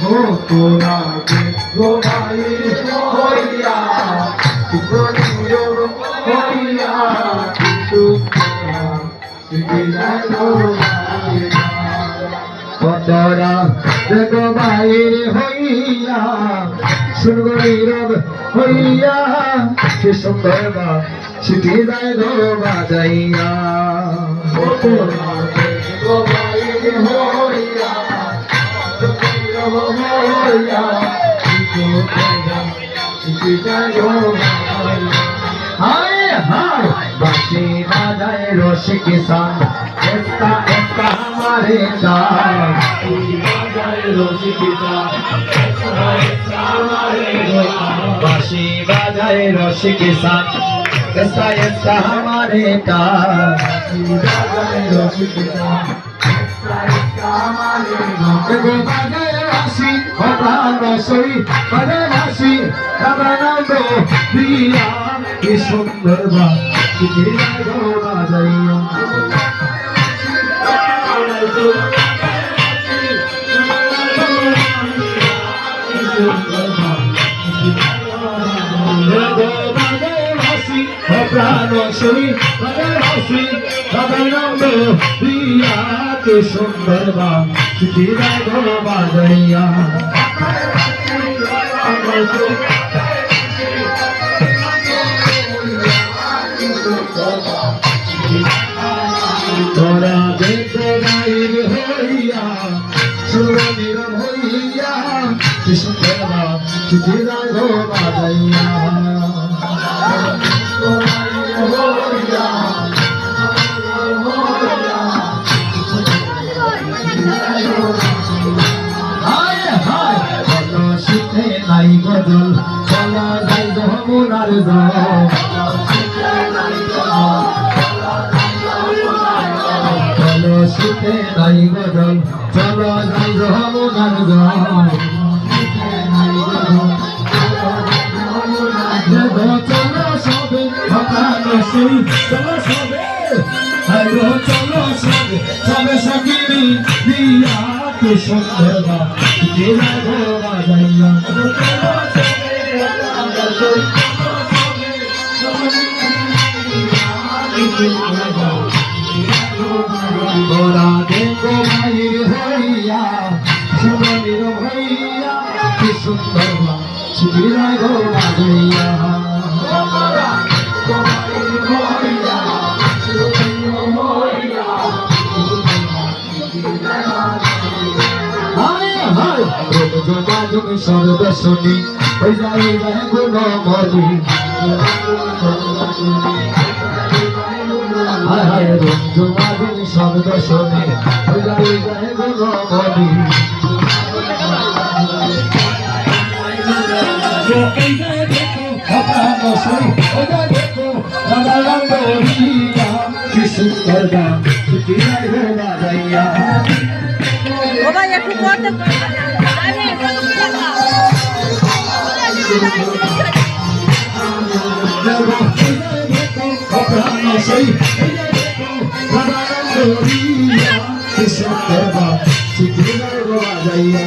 ও তোরা গোবাই হইয়া হইয়া তোরা গোবাইর হইয়া সুরগরীরব হইয়া কি সুন্দর বা ছুটি যায় গো বাজাইয়া ও তোরা গোবাইর হইয়া हाय हाय बांसी बजाए रोशी किसान ऐसा ऐसा हमारे गाँव बजाए रोशी किसान ऐसा ऐसा हमारे गाँव बांसी बजाए रोशी किसान ऐसा ऐसा हमारे गाँव बजाए रोशी किसान ऐसा ऐसा हमारे गाँव Soi, pada nasi, pada nando, dia ki sundar ba, ki go bajaiya. Soi, pada nasi, pada nando, dia ki sundar ba, ki go bajaiya. তোরা দেখো গাইর হইয়া সুরনির হইয়া কৃষ্ণের বাপ ছুটি যায় গো বাজাইয়া নাই গজল চলা যাই যমুনার জল চলো শীতে নাই গজল চলো যাই যমুনার জল চলো সবে ভকানো সেই চলো সবে চলো সবে সবে সকিরি দিয়া কি সুন্দর বা কি লাগো বাজাইয়া তোরা দেখো ভাইর হইয়া সুরনির হইয়া কি সুন্দর বা ছুটি লাগো বাজাইয়া তুমি সর্বে শুনি ওই যাই গুণ মরি হায় হায় রঞ্জুমা তুমি সর্বে শুনি ওই যাই গুণ মরি কি সুন্দর গান বাজাইয়া একটু করতে भैया